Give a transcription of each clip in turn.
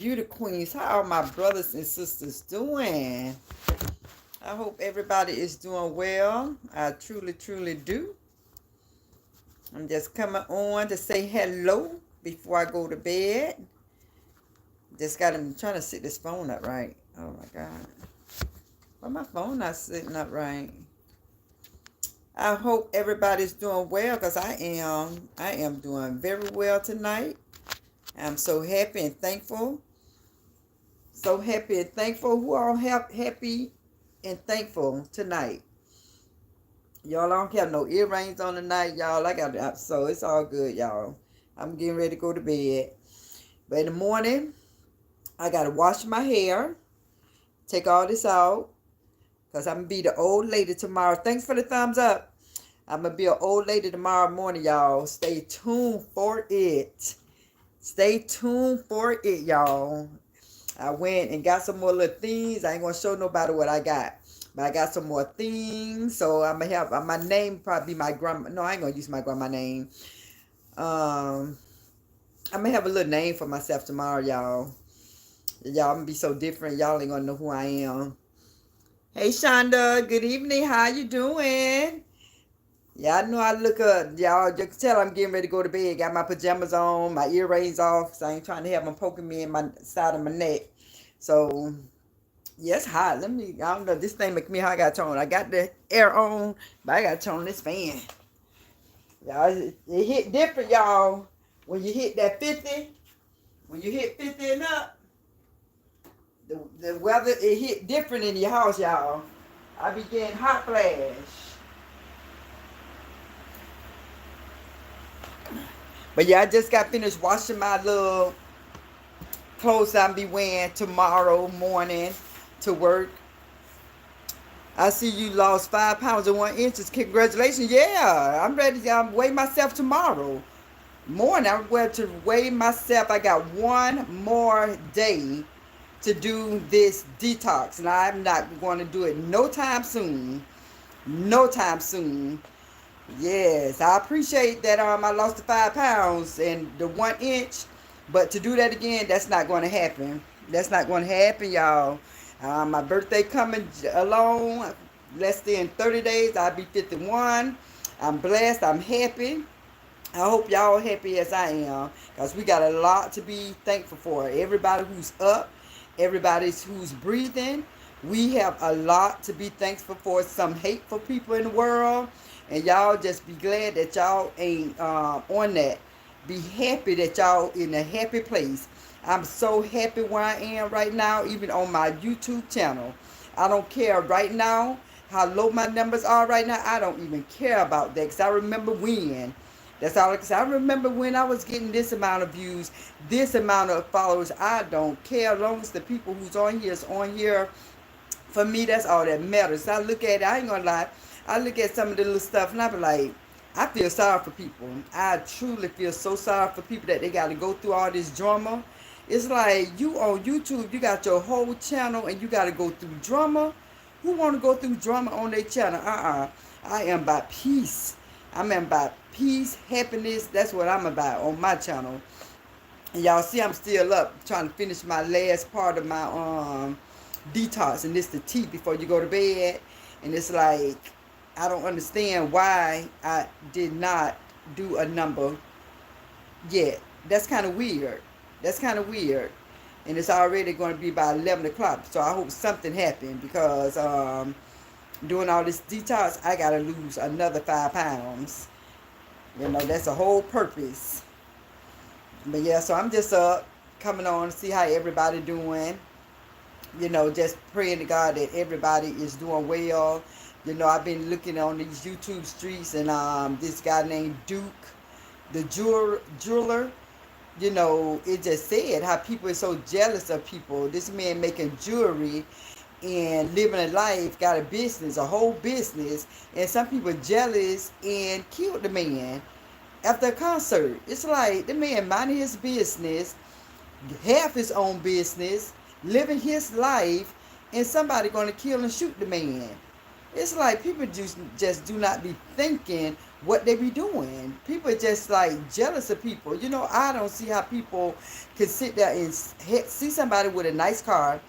Beauty queens, how are my brothers and sisters doing? I hope everybody is doing well. I truly do. I'm just coming on to say hello before I go to bed. Just got him trying to sit this phone up right. Oh my God. Why my phone not sitting up right? I hope everybody's doing well because I am. I am doing very well tonight. I'm so happy and thankful. So happy and thankful. Who all happy and thankful tonight? Y'all, I don't have no earrings on tonight, y'all. I got it, so it's all good, y'all. I'm getting ready to go to bed. But in the morning, I gotta wash my hair, take all this out, because I'm gonna be the old lady tomorrow. Thanks for the thumbs up. I'm gonna be an old lady tomorrow morning, y'all. Stay tuned for it. Stay tuned for it, y'all. I went and got some more little things. I ain't gonna show nobody what I got. But I got some more things. So I'm gonna have my name probably my grandma. No, I ain't gonna use my grandma name. I'm gonna have a little name for myself tomorrow, y'all. Y'all, I'm gonna be so different. Y'all ain't gonna know who I am. Hey Shonda, good evening. How you doing? Yeah, I know I look up. Y'all, you can tell I'm getting ready to go to bed. Got my pajamas on, my earrings off. So I ain't trying to have them poking me in my side of my neck. So yeah, it's hot. I don't know. This thing make me hot. I got to turn. I got the air on, but I got to turn this fan. Y'all, it hit different, y'all. When you hit that 50, when you hit 50 and up, the weather, it hit different in your house, y'all. I be getting hot flash. But yeah, I just got finished washing my little clothes I'll be wearing tomorrow morning to work. I see you lost 5 pounds and 1 inch. Congratulations. Yeah, I'm ready to weigh myself tomorrow morning. I'm ready to weigh myself. I got one more day to do this detox, and I'm not going to do it no time soon. No time soon. Yes, I appreciate that I lost the 5 pounds and the 1 inch, but to do that again, that's not going to happen. That's not going to happen, y'all. My birthday coming along, less than 30 days, I'll be 51. I'm blessed. I'm happy. I hope y'all happy as I am, because we got a lot to be thankful for. Everybody who's up, everybody who's breathing, we have a lot to be thankful for. Some hateful people in the world, and y'all just be glad that y'all ain't on that. Be happy that y'all in a happy place. I'm so happy where I am right now, even on my YouTube channel. I don't care right now how low my numbers are right now. I don't even care about that, because I remember when. That's all I can say. I remember when I was getting this amount of views, this amount of followers. I don't care, as long as the people who's on here is on here. For me, that's all that matters. I look at it, I ain't gonna lie. I look at some of the little stuff and I be like, I feel sorry for people. I truly feel so sorry for people that they got to go through all this drama. It's like, you on YouTube, you got your whole channel and you got to go through drama. Who want to go through drama on their channel? I am about peace. I'm about peace, happiness. That's what I'm about on my channel. And y'all see I'm still up trying to finish my last part of my detox, and this the tea before you go to bed. And it's like, I don't understand why I did not do a number yet. That's kind of weird. That's kind of weird. And it's already going to be about 11 o'clock. So I hope something happened, because doing all this detox, I got to lose another 5 pounds. You know, that's a whole purpose. But yeah, so I'm just coming on to see how everybody doing. You know, just praying to God that everybody is doing well. You know, I've been looking on these YouTube streets, and this guy named Duke, the jeweler, you know, it just said how people are so jealous of people. This man making jewelry and living a life, got a business, a whole business, and some people jealous and killed the man after a concert. It's like the man minding his business, have his own business, living his life, and somebody going to kill and shoot the man. It's like people just do not be thinking what they be doing. People just like jealous of people. You know, I don't see how people can sit there and see somebody with a nice car,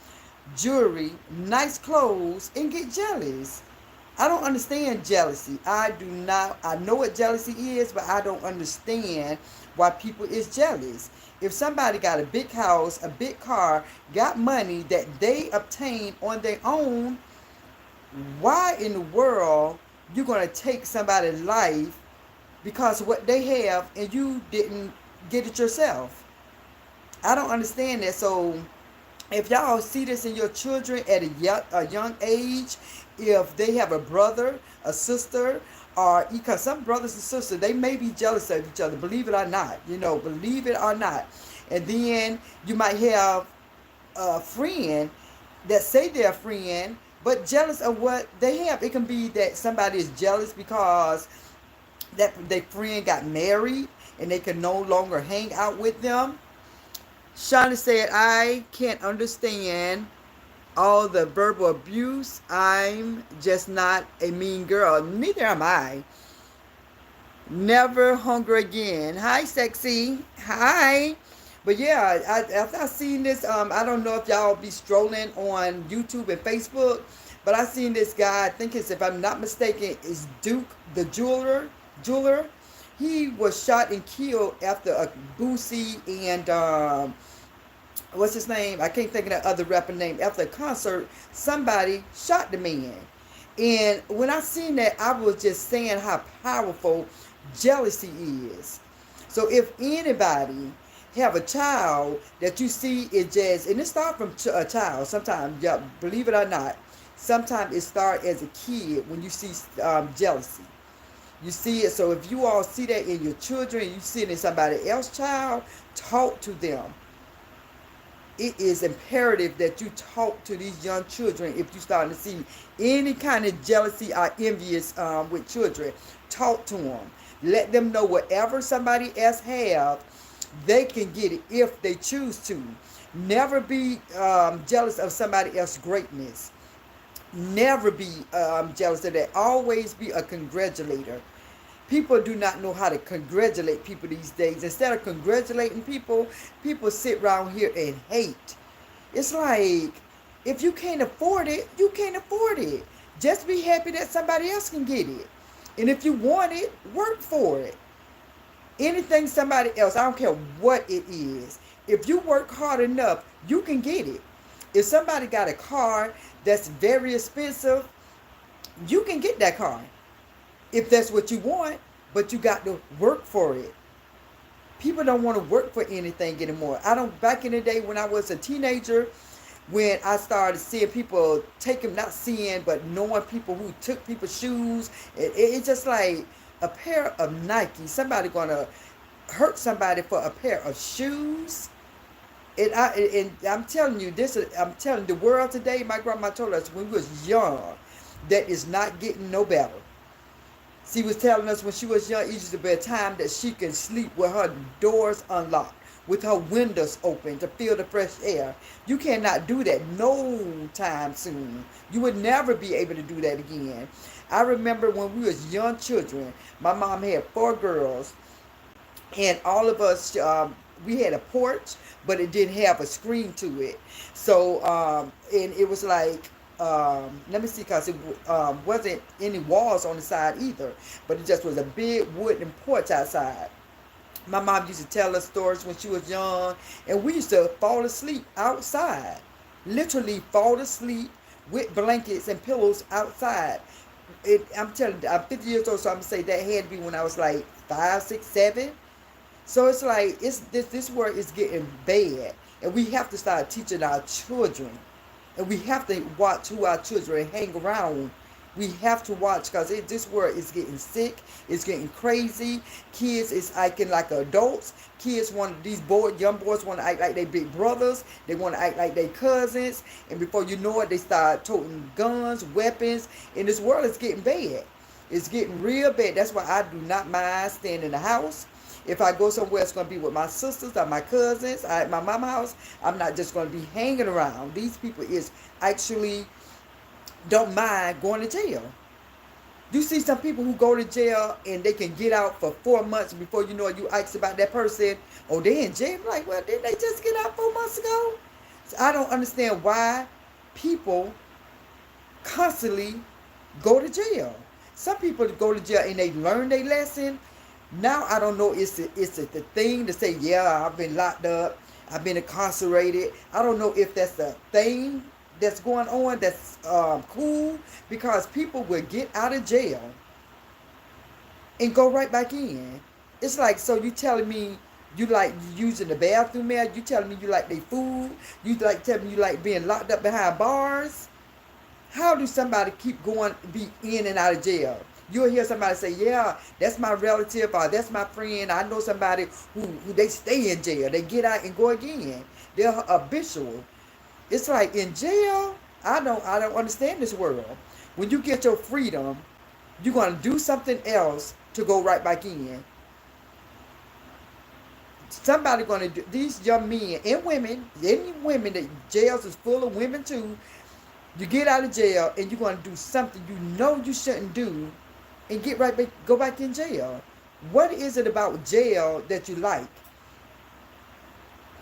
jewelry, nice clothes, and get jealous. I don't understand jealousy. I do not. I know what jealousy is, but I don't understand why people is jealous. If somebody got a big house, a big car, got money that they obtained on their own, why in the world you gonna take somebody's life because of what they have and you didn't get it yourself? I don't understand that. So if y'all see this in your children at a young age, if they have a brother, a sister, or because some brothers and sisters, they may be jealous of each other, believe it or not, believe it or not. And then you might have a friend that say they're a friend, but jealous of what they have. It can be that somebody is jealous because that their friend got married and they can no longer hang out with them. Shauna said, I can't understand all the verbal abuse. I'm just not a mean girl. Neither am I. Never hunger again. Hi, sexy. Hi. But yeah, after I seen this, I don't know if y'all be strolling on YouTube and Facebook, but I seen this guy. I think it's, if I'm not mistaken, is Duke the jeweler. He was shot and killed after a Boosie and what's his name? I can't think of that other rapper name. After a concert, somebody shot the man. And when I seen that, I was just saying how powerful jealousy is. So if anybody have a child that you see it just, and it start from a child sometimes, yeah, believe it or not, sometimes it start as a kid when you see jealousy. You see it. So if you all see that in your children, you see it in somebody else's child, talk to them. It is imperative that you talk to these young children. If you're starting to see any kind of jealousy or envious with children, talk to them. Let them know whatever somebody else have, they can get it if they choose to. Never be jealous of somebody else's greatness. Never be jealous of that. Always be a congratulator. People do not know how to congratulate people these days. Instead of congratulating people, people sit around here and hate. It's like, if you can't afford it, you can't afford it. Just be happy that somebody else can get it. And if you want it, work for it. Anything somebody else, I don't care what it is. If you work hard enough, you can get it. If somebody got a car that's very expensive, you can get that car. If that's what you want, but you got to work for it. People don't want to work for anything anymore. Back in the day when I was a teenager, when I started seeing people take them, not seeing, but knowing people who took people's shoes, it's just like a pair of Nike. Somebody gonna hurt somebody for a pair of shoes. And I'm telling you this. I'm telling the world today. My grandma told us when we was young, that is not getting no better. She was telling us when she was young, it used to be a time that she can sleep with her doors unlocked, with her windows open to feel the fresh air. You cannot do that no time soon. You would never be able to do that again. I remember when we was young children, my mom had 4 girls, and all of us, we had a porch, but it didn't have a screen to it. So, and it was like, let me see, because it wasn't any walls on the side either, but it just was a big wooden porch outside. My mom used to tell us stories when she was young, and we used to fall asleep outside. Literally fall asleep with blankets and pillows outside. I'm telling you, I'm 50 years old, so I'm going to say that had to be when I was like 5, 6, 7. So it's like, this world is getting bad, and we have to start teaching our children. And we have to watch who our children hang around. We have to watch, because this world is getting sick. It's getting crazy. Kids is acting like adults. Kids young boys want to act like they big brothers. They want to act like they cousins. And before you know it, they start toting guns, weapons. And this world is getting bad. It's getting real bad. That's why I do not mind staying in the house. If I go somewhere, it's going to be with my sisters or my cousins. At my mama's house, I'm not just going to be hanging around. These people is actually don't mind going to jail. You see some people who go to jail and they can get out for 4 months. Before you know it, you ask about that person, oh, they in jail. Like, well, didn't they just get out 4 months ago? So I don't understand why people constantly go to jail. Some people go to jail and they learn their lesson. Now I don't know. It's the thing to say, yeah, I've been locked up, I've been incarcerated. I don't know if that's the thing that's going on. That's cool, because people will get out of jail and go right back in. It's like, so you telling me you like using the bathroom there? You telling me you like their food? You like telling me you like being locked up behind bars? How do somebody keep going, be in and out of jail? You'll hear somebody say, yeah, that's my relative, or that's my friend. I know somebody who they stay in jail. They get out and go again. They're habitual. It's like in jail, I don't understand this world. When you get your freedom, you're going to do something else to go right back in. Somebody going to do, these young men and women, any women, that jails is full of women too. You get out of jail and you're going to do something you know you shouldn't do, and get right back, go back in jail. What is it about jail that you like?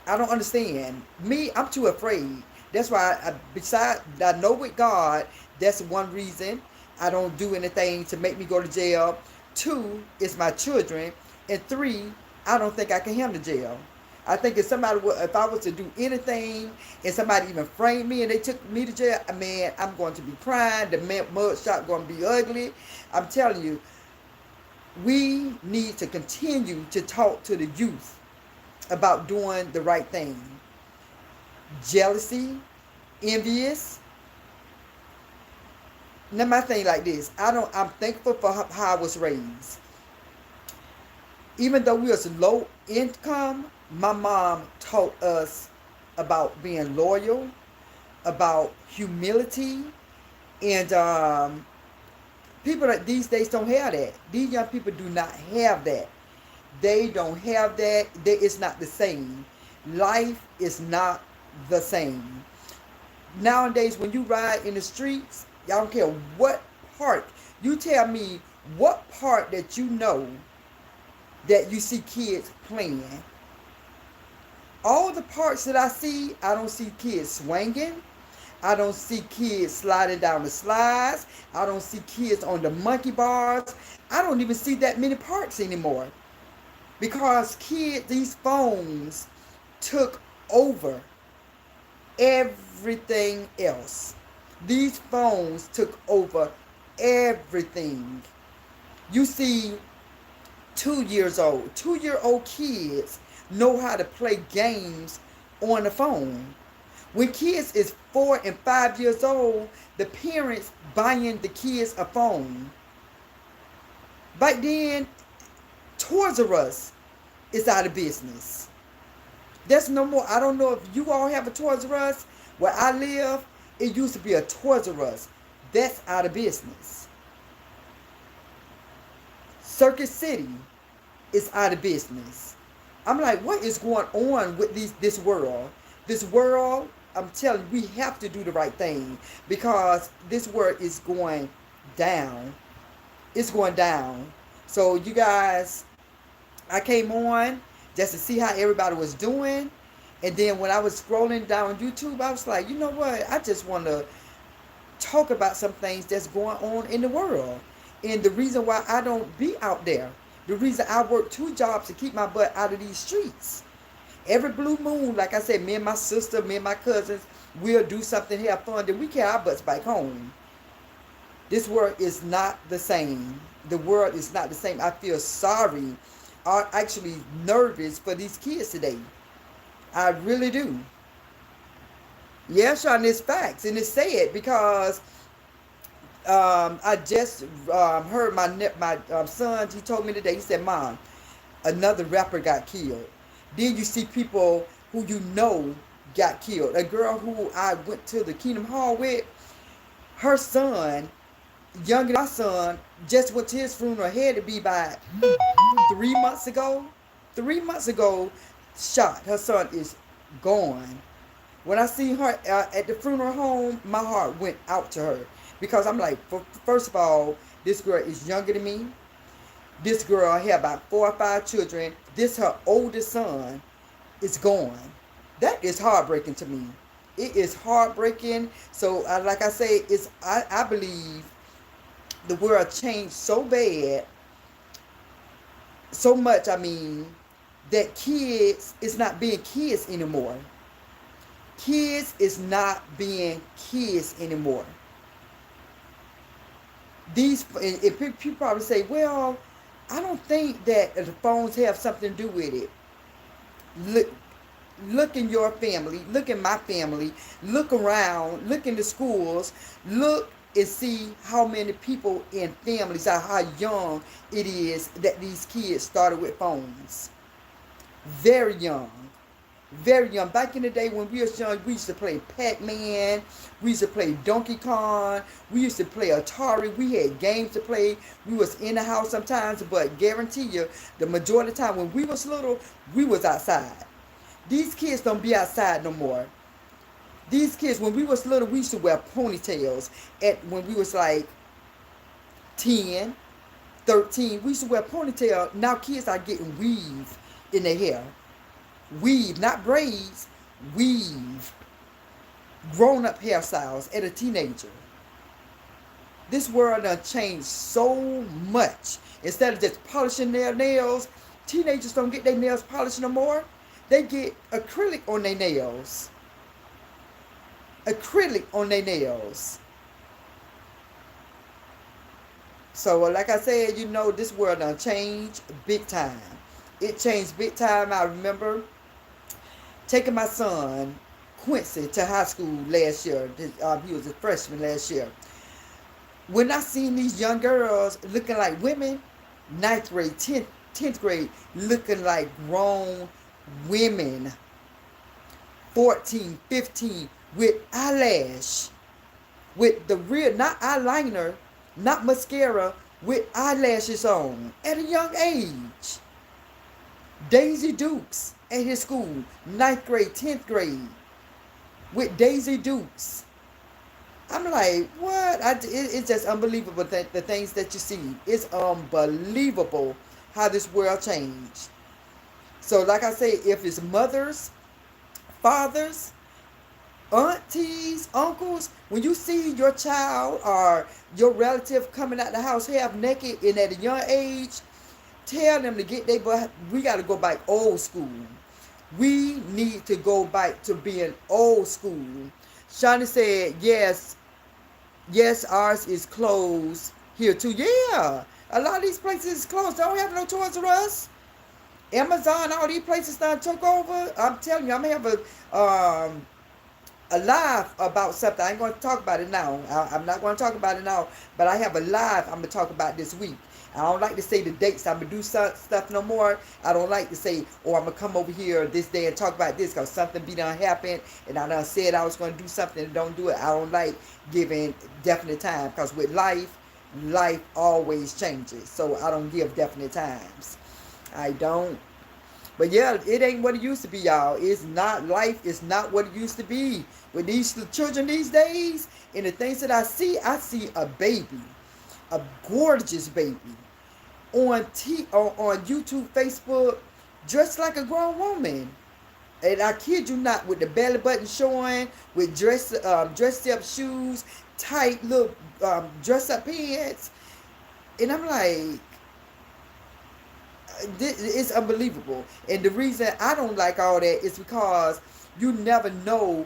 I don't understand. Me, I'm too afraid. That's why, besides, I know with God, that's one reason I don't do anything to make me go to jail. 2, it's my children. And 3, I don't think I can handle jail. I think if I was to do anything and somebody even framed me and they took me to jail, man, I'm going to be crying. The mud shot going to be ugly. I'm telling you, we need to continue to talk to the youth about doing the right thing. Jealousy, envious. Now my thing like this, I'm thankful for how I was raised. Even though we was low income, my mom taught us about being loyal, about humility, and people that these days don't have that. These young people do not have that. They don't have that. It's not the same. Life is not the same. Nowadays, when you ride in the streets, y'all don't care what part. You tell me what part that you know that you see kids playing. All the parts that I see, I don't see kids swinging. I don't see kids sliding down the slides. I don't see kids on the monkey bars. I don't even see that many parks anymore. Because these phones took over everything else. These phones took over everything. You see 2-year-old kids know how to play games on the phone. When kids is 4 and 5 years old, the parents buying the kids a phone. Back then, Toys R Us is out of business. There's no more. I don't know if you all have a Toys R Us. Where I live, it used to be a Toys R Us. That's out of business. Circuit City is out of business. I'm like, what is going on with this world? This world, I'm telling you, we have to do the right thing, because this world is going down. It's going down. So you guys, I came on just to see how everybody was doing. And then when I was scrolling down YouTube, I was like, you know what? I just want to talk about some things that's going on in the world. And the reason why I don't be out there. The reason I work 2 jobs to keep my butt out of these streets. Every blue moon, like I said, me and my sister, me and my cousins, we'll do something, have fun, then we carry our butts back home. This world is not the same. The world is not the same. I feel sorry, or actually nervous for these kids today. I really do. Yeah, Sean, it's facts. And it's sad because I just heard my son, he told me today, he said, Mom, another rapper got killed. Then you see people who you know got killed. A girl who I went to the Kingdom Hall with, her son, younger than my son, just went to his funeral, had to be by 3 months ago. 3 months ago, shot. Her son is gone. When I see her at the funeral home, my heart went out to her. Because I'm like, first of all, This girl is younger than me. This girl had about 4 or 5 children. This her oldest son is gone. That is heartbreaking to me. It is heartbreaking. So, like I say, I believe the world changed so bad, so much. I mean, that kids is not being kids anymore. Kids is not being kids anymore. These, if people probably say, well, I don't think that the phones have something to do with it. Look, look in your family, look in my family, look around, look in the schools, look and see how many people in families are, how young it is that these kids started with phones. Very young. Very young. Back in the day when we was young, we used to play Pac-Man. We used to play Donkey Kong. We used to play Atari. We had games to play. We was in the house sometimes, but guarantee you, the majority of the time when we was little, we was outside. These kids don't be outside no more. These kids, when we was little, we used to wear ponytails. When we was like 10, 13, we used to wear ponytail. Now kids are getting weave in their hair. Weave, not braids, weave. Grown-up hairstyles at a teenager. This world done changed so much. Instead of just polishing their nails, teenagers don't get their nails polished no more. They get acrylic on their nails. Acrylic on their nails. So, like I said, this world done changed big time. It changed big time. I remember taking my son, Quincy, to high school last year. He was a freshman last year. When I seen these young girls looking like women, 9th grade, 10th grade, looking like grown women, 14, 15, with eyelash, with the real, not eyeliner, not mascara, with eyelashes on at a young age. Daisy Dukes at his school, 9th grade, 10th grade, with Daisy Dukes. I'm like, what? It's just unbelievable that the things that you see. It's unbelievable how this world changed. So, like I say, if it's mothers, fathers, aunties, uncles, when you see your child or your relative coming out the house half naked and at a young age, tell them to get their butt. We got to go back old school. We need to go back to being old school. Shawnee said, yes, ours is closed here too. Yeah, a lot of these places is closed. They don't have no Toys R Us. Amazon, all these places done took over. I'm telling you, I'm going to have a live about something. I ain't going to talk about it now. I'm not going to talk about it now, but I have a live I'm going to talk about this week. I don't like to say the dates I'm going to do stuff no more. I don't like to say, oh, I'm going to come over here this day and talk about this because something be done happened and I done said I was going to do something and don't do it. I don't like giving definite time because with life always changes. So I don't give definite times. I don't. But yeah, it ain't what it used to be, y'all. It's not, life is not what it used to be. With these children these days and the things that I see a baby. A gorgeous baby on YouTube, Facebook, dressed like a grown woman. And I kid you not, with the belly button showing, with dressed up shoes, tight little dress up pants. And I'm like, it's unbelievable. And the reason I don't like all that is because you never know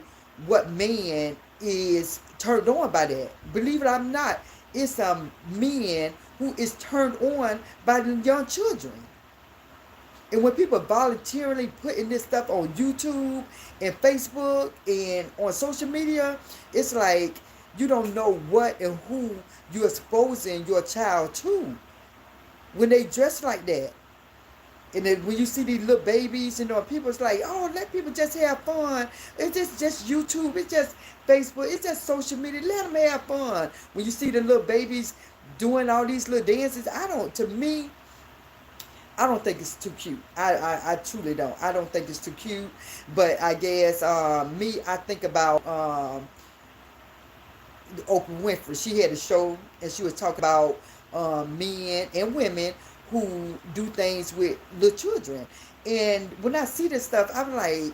what man is turned on by that. Believe it or not, it's some men who is turned on by the young children. And when people voluntarily putting this stuff on YouTube and Facebook and on social media, it's like you don't know what and who you're exposing your child to when they dress like that. And then when you see these little babies, people's like, oh, let people just have fun. It's just YouTube. It's just Facebook. It's just social media. Let them have fun. When you see the little babies doing all these little dances, to me, I don't think it's too cute. I truly don't. I don't think it's too cute. But I guess, I think about Oprah Winfrey. She had a show and she was talking about men and women who do things with little children. And when I see this stuff, I'm like,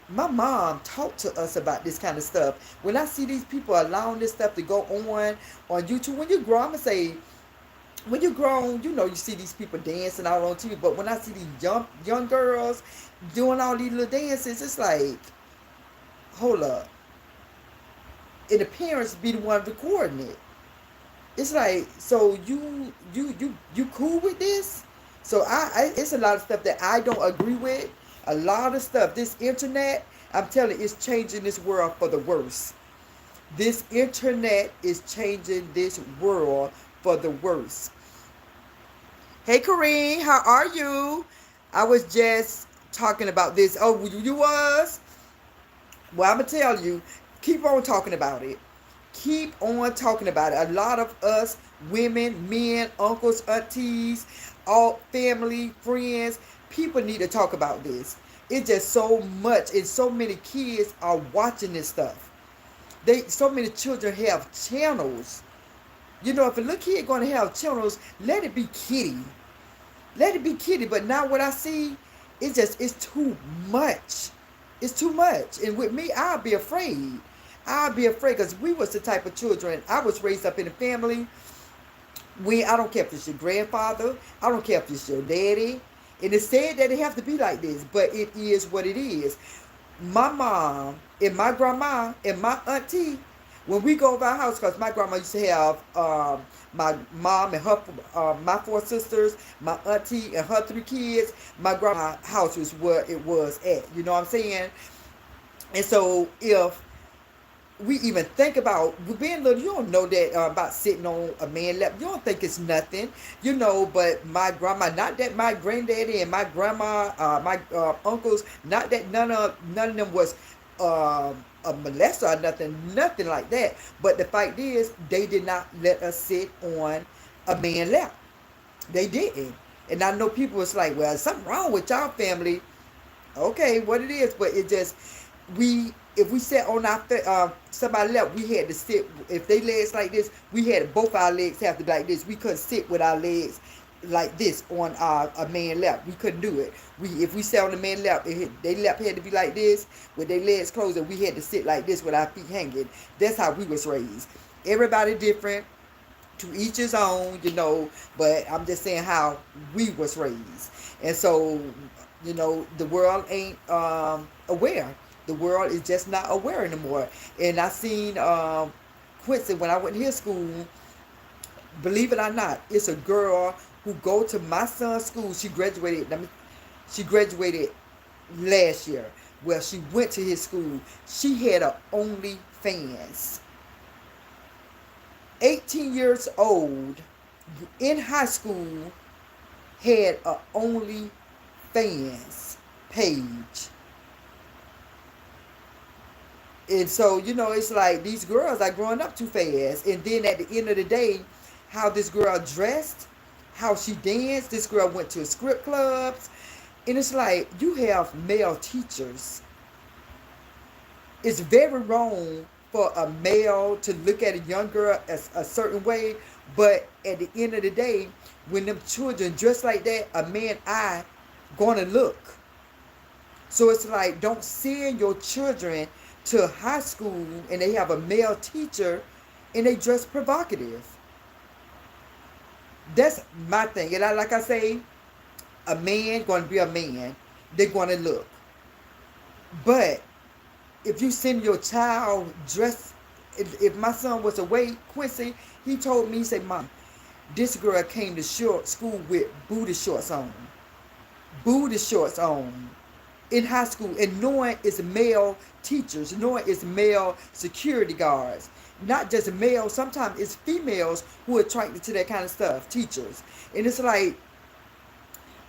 my mom talked to us about this kind of stuff. When I see these people allowing this stuff to go on YouTube, when you grow, I'm gonna say, when you're grown, you know, you see these people dancing out on TV. But when I see these young girls doing all these little dances, it's like, hold up. And the parents be the one recording it. It's like, so you cool with this? So I it's a lot of stuff that I don't agree with. A lot of stuff. This internet, I'm telling you, it's changing this world for the worse. This internet is changing this world for the worse. Hey, Kareem, how are you? I was just talking about this. Oh, you was? Well, I'm going to tell you, keep on talking about it. Keep on talking about it. A lot of us, women, men, uncles, aunties, all family, friends, people need to talk about this. It's just so much, and so many kids are watching this stuff. So many children have channels. You know, if a little kid going to have channels, let it be kitty. Let it be kitty. But now what I see, it's too much. It's too much. And with me, I'll be afraid. I'll be afraid because we was the type of children. I was raised up in a family. I don't care if it's your grandfather. I don't care if it's your daddy. And it's sad that it have to be like this, but it is what it is. My mom and my grandma and my auntie, when we go over our house, because my grandma used to have my mom and her, my 4 sisters, my auntie and her 3 kids. My grandma's house was where it was at. You know what I'm saying? And so if we even think about being little, you don't know that about sitting on a man's lap. You don't think it's nothing, you know. But my grandma, not that my granddaddy and my grandma, my uncles, not that none of them was a molester or nothing like that. But the fact is, they did not let us sit on a man's lap. They didn't. And I know people was like, well, something wrong with y'all family. Okay, what it is, but it just, if we sat on our somebody left, we had to sit. If they legs like this, we had both our legs have to be like this. We couldn't sit with our legs like this on a man lap. We couldn't do it. If we sat on the man lap, their lap had to be like this with their legs closed, and we had to sit like this with our feet hanging. That's how we was raised. Everybody different, to each his own, you know. But I'm just saying how we was raised, and so, you know, the world ain't aware. The world is just not aware anymore. And I seen Quincy when I went to his school. Believe it or not, it's a girl who go to my son's school. She graduated last year. Well, she went to his school. She had a OnlyFans. 18 years old, in high school, had a OnlyFans page. And so, you know, it's like these girls are growing up too fast. And then at the end of the day, how this girl dressed, how she danced, this girl went to strip clubs. And it's like, you have male teachers. It's very wrong for a male to look at a young girl as a certain way. But at the end of the day, when them children dress like that, a man eye gonna look. So it's like, don't send your children to high school and they have a male teacher and they dress provocative. That's my thing. And like I say, a man going to be a man. They're going to look. But if you send your child dressed, if my son was away, Quincy, he told me, he said, Mom, this girl came to school with booty shorts on. Booty shorts on. In high school, and knowing it's male teachers, knowing it's male security guards, not just male, sometimes it's females who are attracted to that kind of stuff, teachers. And it's like,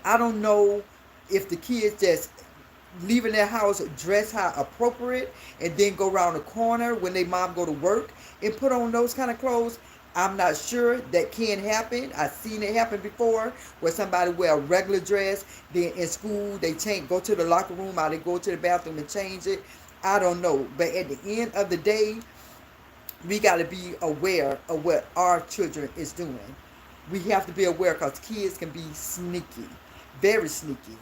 I don't know if the kids just leaving their house dress how appropriate and then go around the corner when their mom go to work and put on those kind of clothes. I'm not sure. That can happen. I've seen it happen before where somebody wear a regular dress, then in school they go to the locker room or they go to the bathroom and change it. I don't know. But at the end of the day, we got to be aware of what our children is doing. We have to be aware because kids can be sneaky, very sneaky.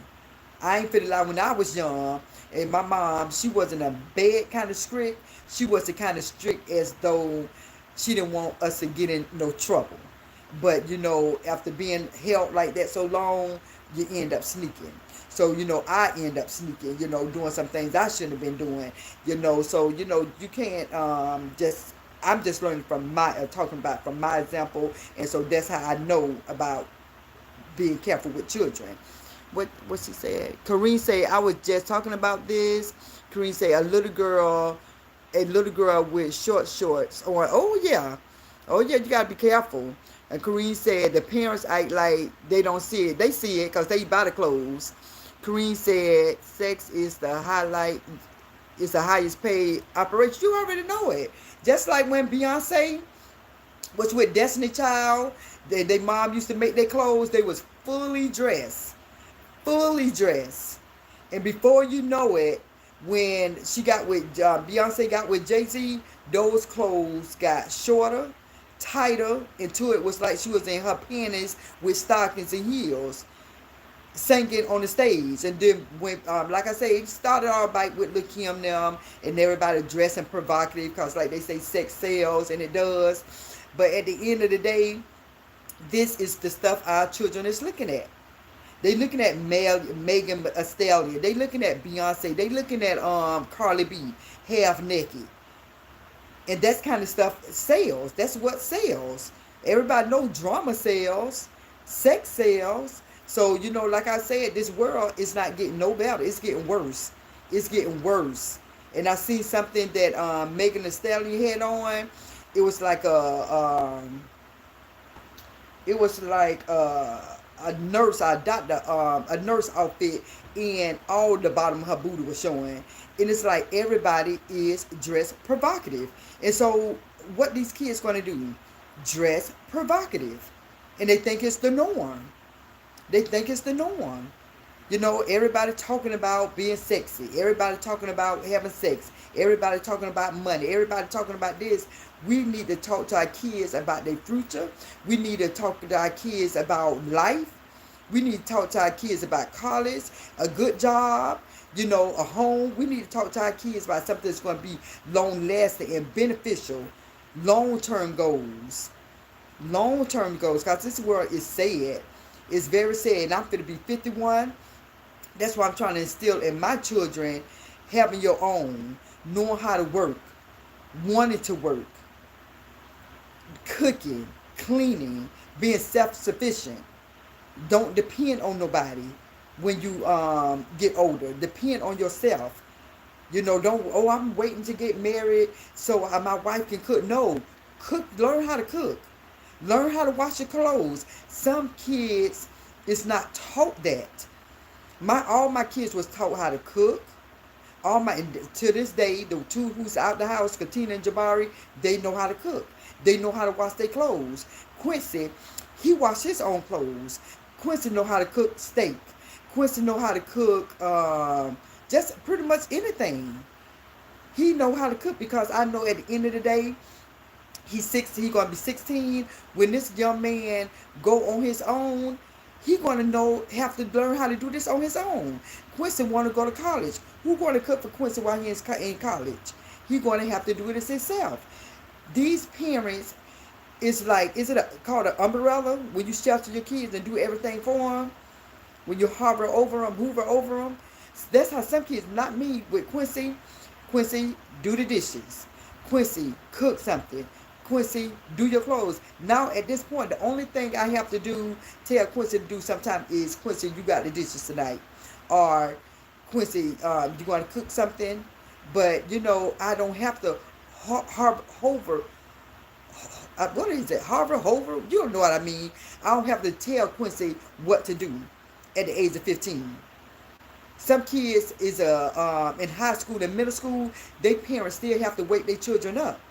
I ain't finna lie, when I was young, and my mom, she wasn't a bad kind of strict. She was the kind of strict as though she didn't want us to get in no trouble. But, after being held like that so long, you end up sneaking. So, I end up sneaking, doing some things I shouldn't have been doing, So, you can't just, I'm just learning from talking about from my example. And so that's how I know about being careful with children. What she said? Kareen said, I was just talking about this. Kareen said a little girl with short shorts on. Oh yeah, you gotta be careful. And Kareen said the parents act like they don't see it. They see it because they buy the clothes. Kareen said sex is the highlight. It's the highest paid operation. You already know it. Just like when Beyonce was with Destiny Child, their mom used to make their clothes. They was fully dressed. And before you know it, when she got with Beyonce got with Jay-Z, those clothes got shorter, tighter, until it was like she was in her panties with stockings and heels, singing on the stage. And then when, like I say, it started all right with Lil Kim them and everybody dressing provocative because, like they say, sex sells, and it does. But at the end of the day, this is the stuff our children is looking at. They looking at Megan Thee Stallion. They looking at Beyonce. They looking at Cardi B, half naked, and that kind of stuff sells. That's what sells. Everybody know drama sells, sex sells. So like I said, this world is not getting no better. It's getting worse. It's getting worse. And I see something that Megan Thee Stallion had on. It was like a nurse, a doctor, a nurse outfit, and all the bottom of her booty was showing. And it's like everybody is dressed provocative. And so what these kids going to do? Dress provocative. And they think it's the norm. They think it's the norm. Everybody talking about being sexy. Everybody talking about having sex. Everybody talking about money. Everybody talking about this. We need to talk to our kids about their future. We need to talk to our kids about life. We need to talk to our kids about college, a good job, a home. We need to talk to our kids about something that's going to be long-lasting and beneficial. Long-term goals. Long-term goals. Because this world is sad. It's very sad. And I'm going to be 51. That's why I'm trying to instill in my children having your own, knowing how to work, wanting to work, cooking, cleaning, being self-sufficient. Don't depend on nobody when you get older. Depend on yourself. I'm waiting to get married so my wife can cook. No, learn how to cook. Learn how to wash your clothes. Some kids is not taught that. All my kids was taught how to cook. To this day, the two who's out the house, Katina and Jabari, they know how to cook. They know how to wash their clothes. Quincy, he washed his own clothes. Quincy know how to cook steak. Quincy know how to cook just pretty much anything. He know how to cook because I know at the end of the day, he's 16. He gonna be 16 when this young man go on his own. He gonna have to learn how to do this on his own. Quincy want to go to college. Who gonna cook for Quincy while he's in college? He gonna have to do this himself. These parents, is it called an umbrella when you shelter your kids and do everything for them? When you hoover over them. That's how some kids, not me with Quincy. Quincy, do the dishes. Quincy, cook something. Quincy, do your clothes. Now at this point, the only thing I have to tell Quincy to do sometimes is, Quincy, you got the dishes tonight. Or, Quincy, you want to cook something? But, I don't have to hover. What is it? Hover? You don't know what I mean. I don't have to tell Quincy what to do at the age of 15. Some kids is in high school and middle school, their parents still have to wake their children up.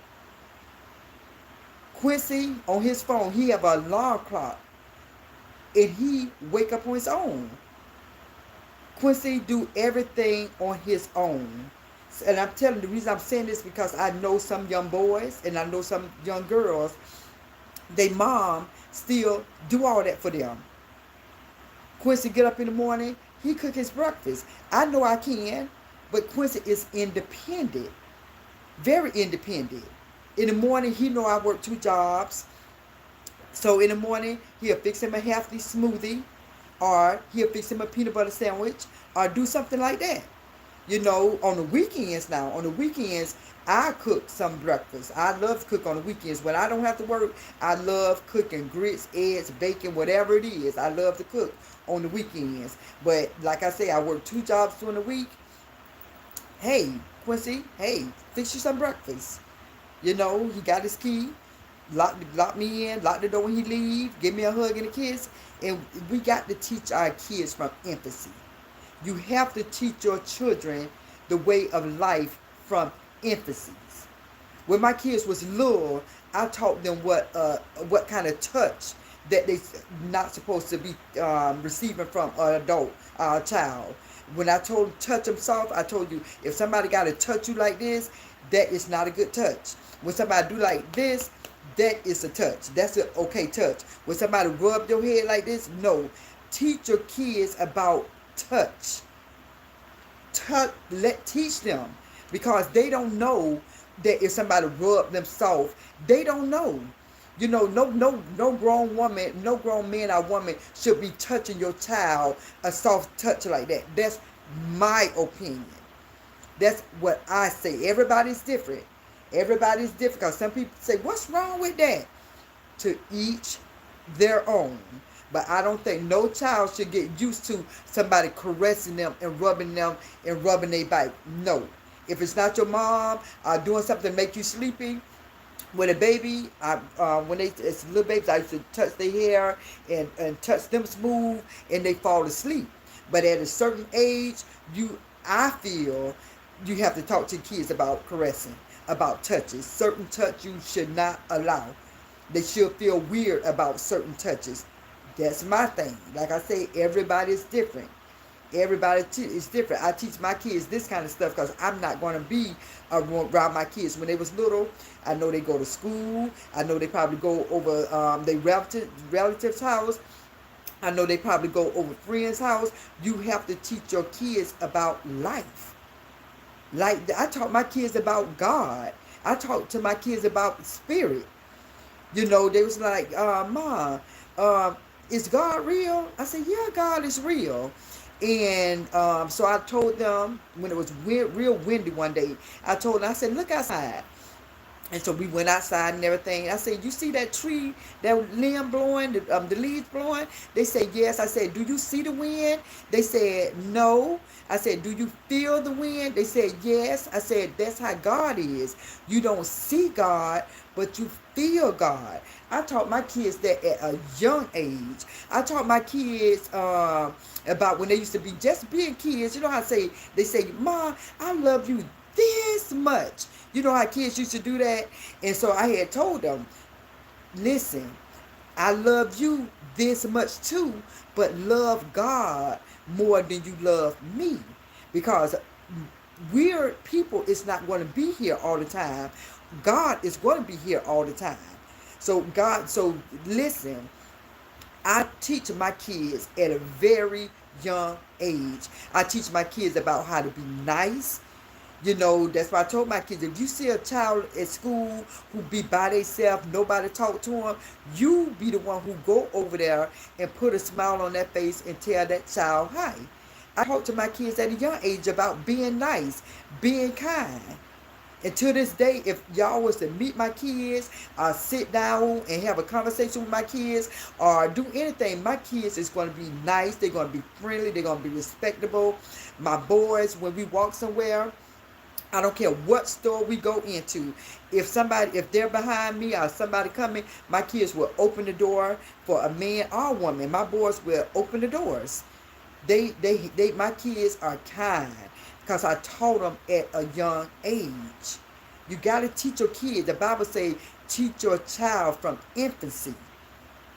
Quincy, on his phone, he have an alarm clock. And he wake up on his own. Quincy do everything on his own. And I'm telling you, the reason I'm saying this because I know some young boys and I know some young girls, they mom still do all that for them. Quincy get up in the morning, he cook his breakfast. I know I can, but Quincy is independent, very independent. In the morning, he know I work 2 jobs. So in the morning, he'll fix him a healthy smoothie, or he'll fix him a peanut butter sandwich, or do something like that. You know, on the weekends now, on the weekends, I cook some breakfast. I love to cook on the weekends. When I don't have to work, I love cooking grits, eggs, bacon, whatever it is. I love to cook on the weekends. But like I say, I work 2 jobs during the week. Hey, Quincy, hey, fix you some breakfast. You know, he got his key, lock me in, lock the door when he leave, give me a hug and a kiss. And we got to teach our kids from infancy. You have to teach your children the way of life from infancies. When my kids was little, I taught them what kind of touch that they not supposed to be receiving from an adult, a child. When I told them touch them soft, I told you if somebody got to touch you like this, that is not a good touch. When somebody do like this, that is a touch. That's an okay touch. When somebody rub your head like this, no. Teach your kids about touch. Teach them, because they don't know that if somebody rub them soft, they don't know. You know, no grown woman, no grown man or woman should be touching your child a soft touch like that. That's my opinion. That's what I say. Everybody's different. Everybody's different, because some people say, what's wrong with that? To each their own. But I don't think no child should get used to somebody caressing them and rubbing their back. No. If it's not your mom doing something to make you sleepy, with a baby, when it's little babies, I used to touch their hair and touch them smooth, and they fall asleep. But at a certain age, I feel you have to talk to kids about caressing, about touches. Certain touch you should not allow. They should feel weird about certain touches. That's my thing. Like I say, everybody is different. Everybody is different. I teach my kids this kind of stuff because I'm not going to be around my kids. When they was little, I know they go to school. I know they probably go over their relatives' house. I know they probably go over friends' house. You have to teach your kids about life. Like, I taught my kids about God. I talked to my kids about spirit. You know, they was like, Mom, is God real? I said, yeah, God is real. And so I told them, when it was real windy one day, I told them, I said, look outside. And so we went outside and everything. I said, you see that tree, that limb blowing, the leaves blowing? They said, yes. I said, do you see the wind? They said, no. I said, do you feel the wind? They said, yes. I said, that's how God is. You don't see God, but you feel God. I taught my kids that at a young age. I taught my kids about when they used to be just being kids. You know how they say, Mom, I love you this much. You know how kids used to do that? And so I had told them, listen, I love you this much too, but love God more than you love me. Because weird people is not going to be here all the time. God is going to be here all the time. So listen, I teach my kids at a very young age. I teach my kids about how to be nice. You know, that's why I told my kids, if you see a child at school who be by themselves, nobody talk to them, you be the one who go over there and put a smile on their face and tell that child hi. I talk to my kids at a young age about being nice, being kind. And to this day, if y'all was to meet my kids, sit down and have a conversation with my kids, or do anything, my kids is going to be nice, they're going to be friendly, they're going to be respectable. My boys, when we walk somewhere, I don't care what store we go into. If they're behind me or somebody coming, my kids will open the door for a man or a woman. My boys will open the doors. My kids are kind because I taught them at a young age. You got to teach your kids. The Bible says, teach your child from infancy.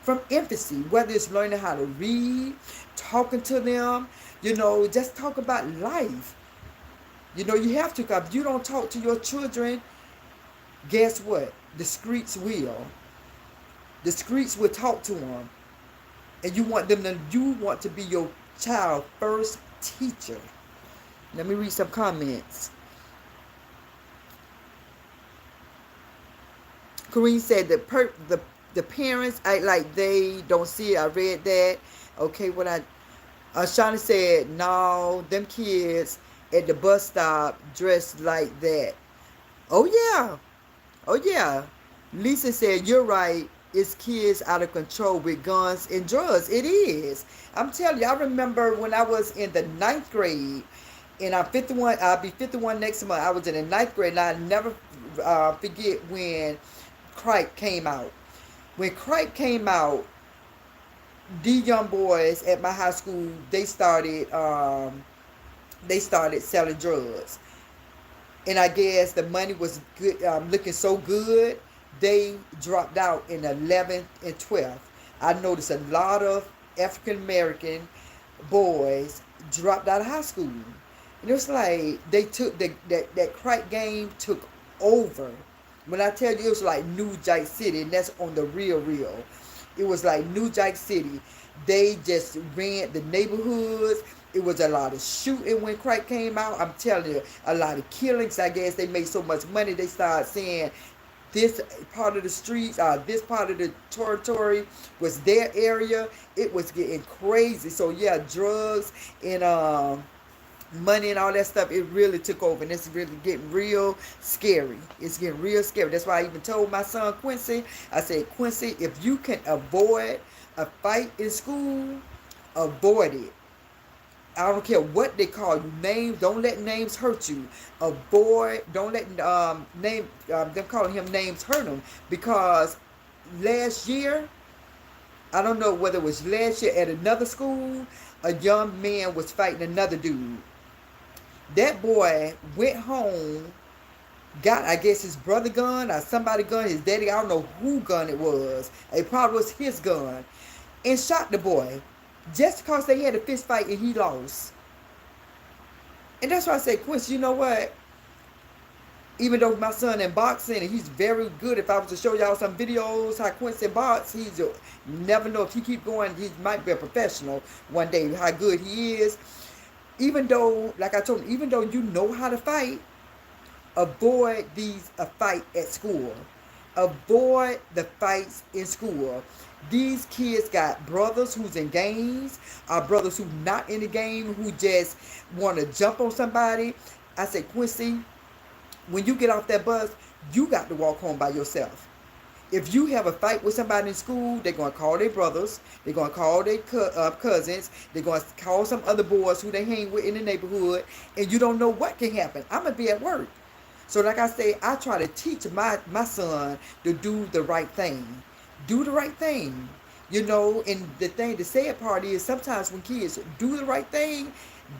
From infancy, whether it's learning how to read, talking to them, just talk about life. You have to, because if you don't talk to your children, guess what? The streets will. The streets will talk to them, and you want to be your child first teacher. Let me read some comments. Kareem said the parents act like they don't see it. I read that. Okay, Shauna said, no, them kids at the bus stop dressed like that. Oh yeah. Oh yeah. Lisa said, you're right. It's kids out of control with guns and drugs. It is. I'm telling you, I remember when I was in the ninth grade, and I'm 51, I'll be 51 next month. I was in the ninth grade, and I never forget when Crike came out. When Crike came out, the young boys at my high school, they started selling drugs, and I guess the money was good, looking so good, they dropped out in 11th and 12th. I noticed a lot of African American boys dropped out of high school, and it was like they took that crack game took over. When I tell you, it was like New Jack City, and that's on the real. It was like New Jack City. They just ran the neighborhoods. It was a lot of shooting when crack came out. I'm telling you, a lot of killings. I guess they made so much money, they started saying this part of the streets, this part of the territory was their area. It was getting crazy. So yeah, drugs and money and all that stuff, it really took over, and it's really getting real scary. It's getting real scary. That's why I even told my son Quincy, I said, Quincy, if you can avoid a fight in school, avoid it. I don't care what they call you. Names, don't let names hurt you. Avoid, don't let them calling him names hurt him. Because last year, I don't know whether it was last year at another school, a young man was fighting another dude. That boy went home, got, I guess, his brother gun or somebody gun, his daddy, I don't know who gun it was. It probably was his gun. And shot the boy. Just because they had a fist fight and he lost. And that's why I say, Quincy, you know what? Even though my son in boxing, and he's very good. If I was to show y'all some videos how Quincy box, you never know if he keep going, he might be a professional one day, how good he is. Even though, like I told him, even though you know how to fight, avoid a fight at school. Avoid the fights in school. These kids got brothers who's in games, or brothers who not in the game, who just want to jump on somebody. I said, Quincy, when you get off that bus, you got to walk home by yourself. If you have a fight with somebody in school, they're going to call their brothers, they're going to call their cousins, they're going to call some other boys who they hang with in the neighborhood, and you don't know what can happen. I'm going to be at work. So like I say, I try to teach my son to do the right thing. Do the right thing. You know, and the sad part is sometimes when kids do the right thing,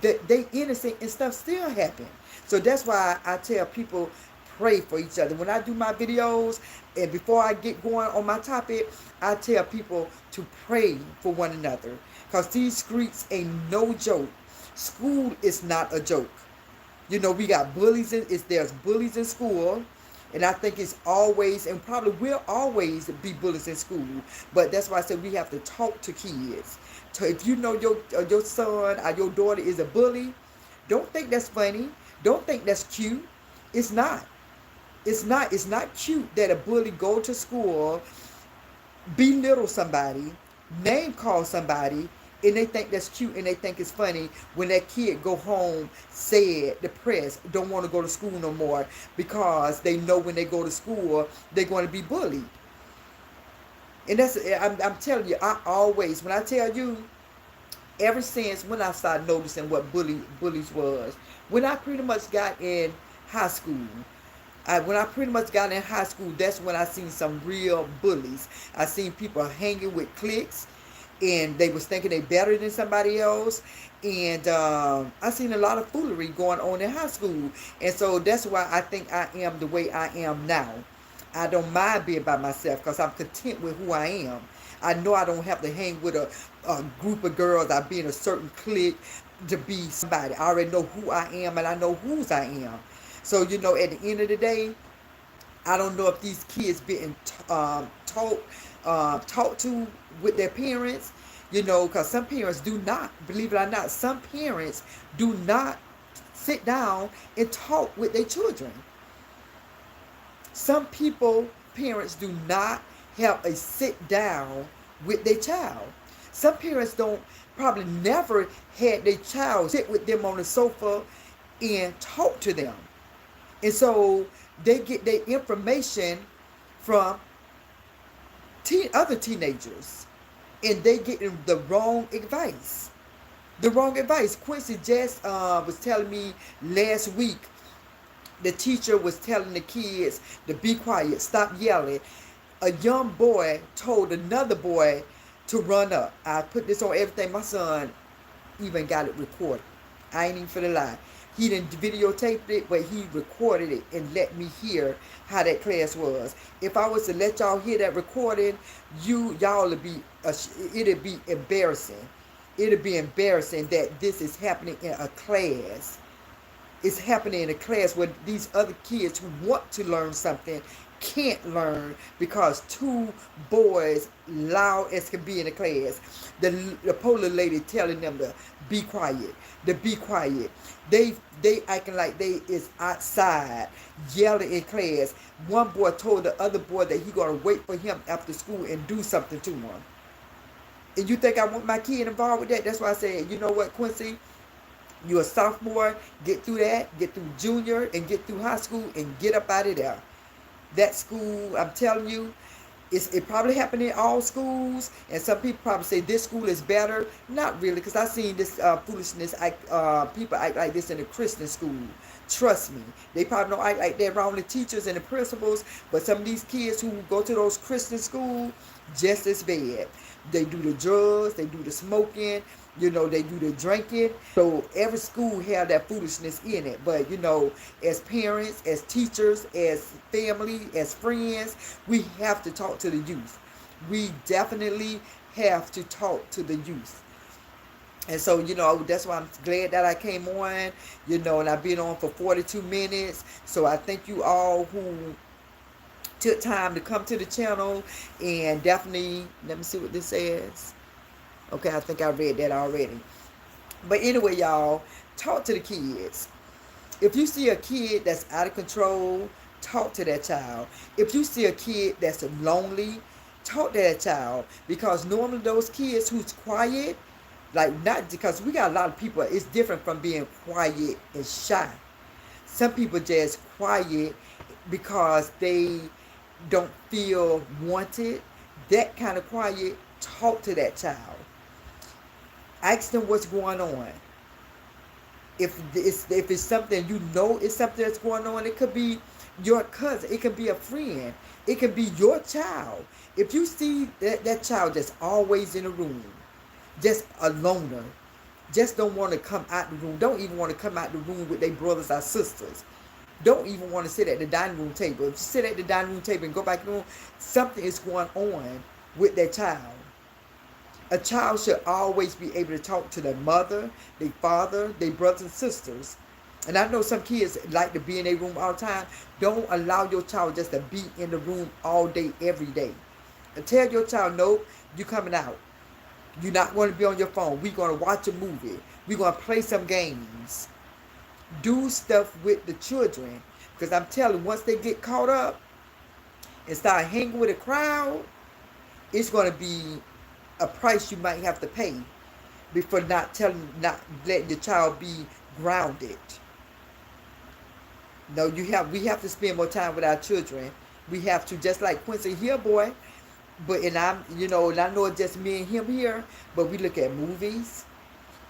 they innocent and stuff still happen. So that's why I tell people, pray for each other. When I do my videos, and before I get going on my topic, I tell people to pray for one another. Because these streets ain't no joke. School is not a joke. You know, we got bullies there's bullies in school. And I think it's always, and probably will always be bullies in school. But that's why I said we have to talk to kids. So if you know your son or your daughter is a bully, don't think that's funny. Don't think that's cute. It's not. It's not cute that a bully go to school, belittle somebody, name call somebody, and they think that's cute and they think it's funny when that kid go home sad, depressed, don't want to go to school no more because they know when they go to school they're going to be bullied. And I'm telling you, I always, when I tell you, ever since when I started noticing what bullies was, when I pretty much got in high school, that's when I seen some real bullies. I seen people hanging with cliques, and they was thinking they better than somebody else. And I seen a lot of foolery going on in high school. And so that's why I think I am the way I am now. I don't mind being by myself because I'm content with who I am. I know I don't have to hang with a group of girls. I be in a certain clique to be somebody. I already know who I am, and I know whose I am. So, you know, at the end of the day, I don't know if these kids being taught to with their parents, you know, because some parents do not, believe it or not, some parents do not sit down and talk with their children. Some people, parents do not have a sit down with their child. Some parents don't, probably never had their child sit with them on the sofa and talk to them. And so they get their information from other teenagers, and they get the wrong advice. The wrong advice. Quincy just was telling me last week, the teacher was telling the kids to be quiet, stop yelling. A young boy told another boy to run up. I put this on everything. My son even got it recorded. I ain't even finna lie. He didn't videotape it, but he recorded it and let me hear how that class was. If I was to let y'all hear that recording, y'all would be, it'd be embarrassing. It'd be embarrassing that this is happening in a class. It's happening in a class where these other kids who want to learn something can't learn because two boys, loud as can be in the class, the polar lady telling them to be quiet, to be quiet. They acting like they is outside yelling in class. One boy told the other boy that he gonna wait for him after school and do something to him. And you think I want my kid involved with that? That's why I said, you know what, Quincy? You're a sophomore, get through that, get through junior, and get through high school, and get up out of there. That school, I'm telling you, it probably happened in all schools, and some people probably say this school is better. Not really, because I've seen this foolishness, people act like this in a Christian school. Trust me, they probably don't act like that around the teachers and the principals, but some of these kids who go to those Christian schools, just as bad. They do the drugs, they do the smoking, you know, they do the drinking. So every school have that foolishness in it. But, you know, as parents, as teachers, as family, as friends, we have to talk to the youth. We definitely have to talk to the youth. And so, you know, that's why I'm glad that I came on, you know, and I've been on for 42 minutes. So I thank you all who took time to come to the channel, and definitely, let me see what this says. Okay, I think I read that already. But anyway, y'all, talk to the kids. If you see a kid that's out of control, talk to that child. If you see a kid that's lonely, talk to that child. Because normally those kids who's quiet, like, not because we got a lot of people, it's different from being quiet and shy. Some people just quiet because they don't feel wanted. That kind of quiet, talk to that child. Ask them what's going on. If it's something you know is something that's going on, it could be your cousin, it could be a friend, it could be your child. If you see that child that's always in a room, just a loner, just don't want to come out the room, don't even want to come out the room with their brothers or sisters, don't even want to sit at the dining room table. If you sit at the dining room table and go back to the room, something is going on with that child. A child should always be able to talk to their mother, their father, their brothers and sisters. And I know some kids like to be in their room all the time. Don't allow your child just to be in the room all day, every day. And tell your child, no, you're coming out. You're not going to be on your phone. We're going to watch a movie. We're going to play some games. Do stuff with the children. Because I'm telling you, once they get caught up and start hanging with a crowd, it's going to be a price you might have to pay before not letting your child be grounded. No, we have to spend more time with our children. We have to, just like Quincy here, boy. And I know it's just me and him here, but we look at movies.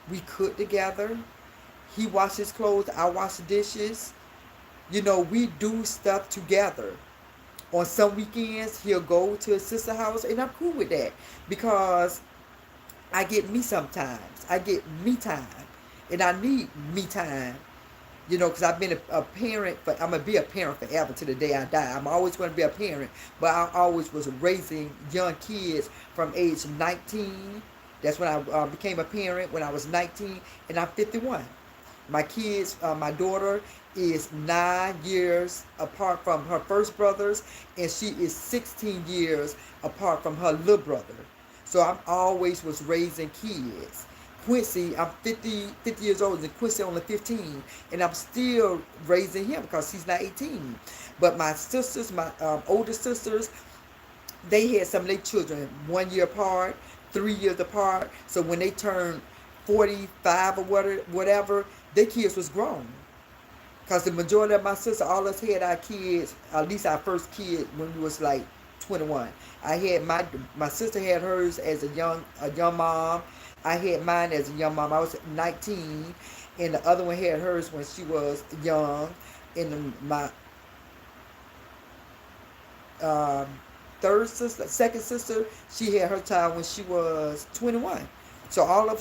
We cook together. He washes clothes, I wash the dishes. You know, we do stuff together. On some weekends, he'll go to his sister's house, and I'm cool with that because I get me sometimes. I get me time, and I need me time. You know, because I've been a parent, but I'm going to be a parent forever to the day I die. I'm always going to be a parent, but I always was raising young kids from age 19. That's when I became a parent, when I was 19, and I'm 51. My kids, my daughter is 9 years apart from her first brothers, and she is 16 years apart from her little brother. So I'm always was raising kids. Quincy, I'm 50 years old, and Quincy only 15, and I'm still raising him because he's not 18. But my sisters, my older sisters, they had some of their children 1 year apart, 3 years apart. So when they turned 45 or whatever, their kids was grown. Because the majority of my sisters, all us had our kids, at least our first kid when we was like 21. I had my sister had hers as a young mom. I had mine as a young mom. I was 19, and the other one had hers when she was young. And my um, second sister, she had her child when she was 21. So all of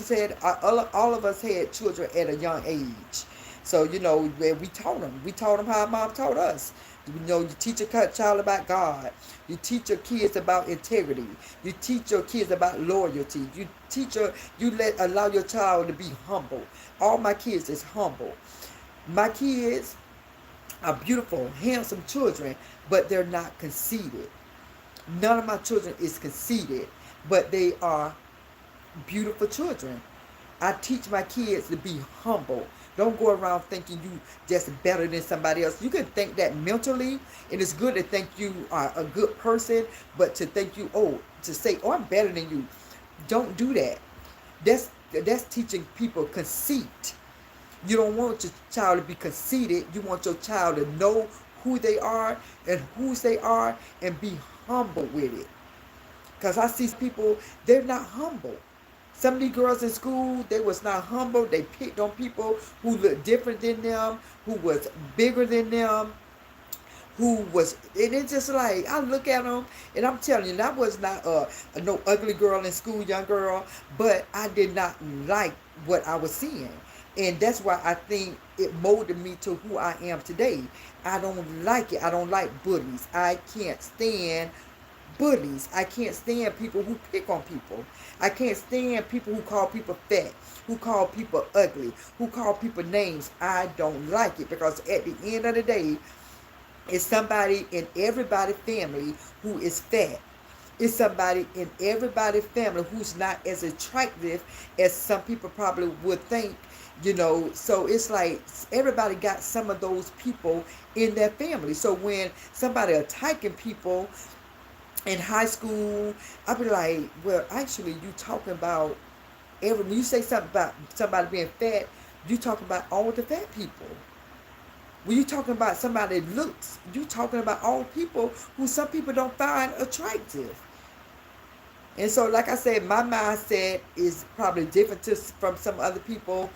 us had children at a young age. So we taught them. We taught them how mom taught us. You teach your child about God. You teach your kids about integrity. You teach your kids about loyalty. Allow your child to be humble. All my kids is humble. My kids are beautiful, handsome children, but they're not conceited. None of my children is conceited, but they are beautiful children. I teach my kids to be humble. Don't go around thinking you just better than somebody else. You can think that mentally, and it's good to think you are a good person, but to say, I'm better than you. Don't do that. That's teaching people conceit. You don't want your child to be conceited. You want your child to know who they are and whose they are and be humble with it. Because I see people, they're not humble. Some of these girls in school, they was not humble. They picked on people who looked different than them, who was bigger than them, and it's just like, I look at them, and I'm telling you, I was not no ugly girl in school, young girl, but I did not like what I was seeing. And that's why I think it molded me to who I am today. I don't like it. I don't like bullies. I can't stand bullies. I can't stand people who pick on people. I can't stand people who call people fat, who call people ugly, who call people names. I don't like it, because at the end of the day, it's somebody in everybody's family who is fat. It's somebody in everybody's family who's not as attractive as some people probably would think. So it's like everybody got some of those people in their family. So when somebody attacking people in high school, I'll be like, well, actually, you talking about when you say something about somebody being fat, you talking about all the fat people. When you talking about somebody that looks, you talking about all people who some people don't find attractive. And so, like I said, my mindset is probably different from some other people,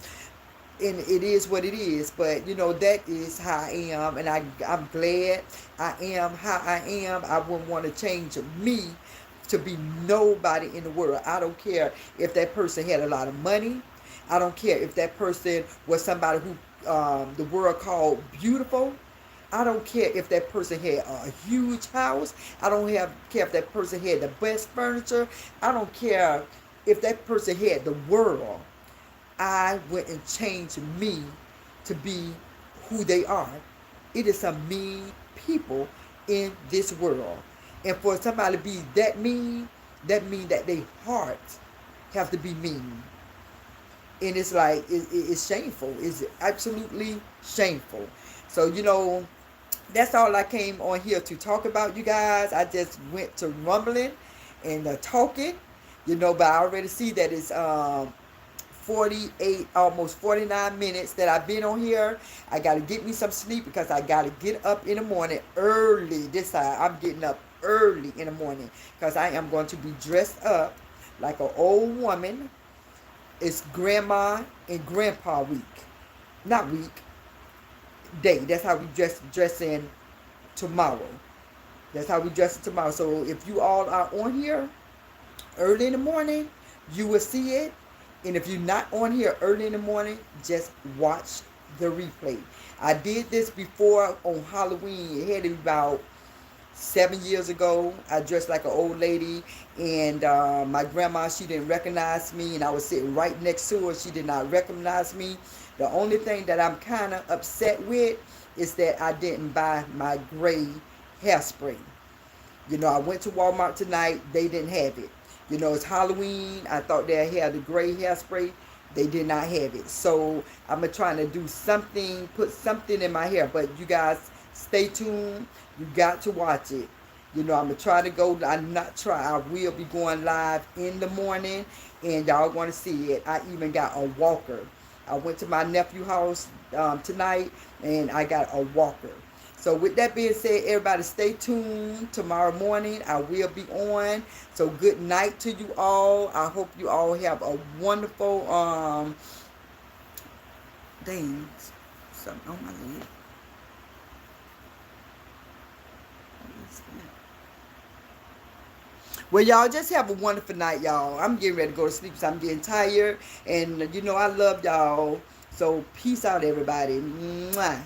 and it is what it is. But that is how I am, and I'm glad I am how I am. I wouldn't want to change me to be nobody in the world. I don't care if that person had a lot of money. I don't care if that person was somebody who the world called beautiful. I don't care if that person had a huge house. I don't care if that person had the best furniture. I don't care if that person had the world. I wouldn't change me to be who they are. It is some mean people in this world. And for somebody to be that means that their hearts have to be mean. And it's like, it's shameful. It's absolutely shameful. So, that's all I came on here to talk about, you guys. I just went to rumbling and talking, but I already see that it's 48, almost 49 minutes that I've been on here. I got to get me some sleep, because I got to get up in the morning early. This time I'm getting up early in the morning, because I am going to be dressed up like an old woman. It's grandma and grandpa week. Not week. Day. That's how we dress in tomorrow. That's how we dress in tomorrow. So if you all are on here early in the morning, you will see it. And if you're not on here early in the morning, just watch the replay. I did this before on Halloween. It had to be about 7 years ago. I dressed like an old lady, and my grandma, she didn't recognize me, and I was sitting right next to her. She did not recognize me. The only thing that I'm kind of upset with is that I didn't buy my gray hairspray. You know, I went to Walmart tonight. They didn't have it. You know, it's Halloween. I thought they had the gray hairspray. They did not have it. So I'm trying to do something, put something in my hair. But you guys, stay tuned. You got to watch it. You know, I'm going to try to go. I'm not try. I will be going live in the morning. And y'all going to see it. I even got a walker. I went to my nephew's house tonight. And I got a walker. So with that being said, everybody stay tuned. Tomorrow morning I will be on. So good night to you all. I hope you all have a wonderful dang, something on my leg. Well, y'all just have a wonderful night, y'all. I'm getting ready to go to sleep, so I'm getting tired. And you know I love y'all. So peace out, everybody. Mwah.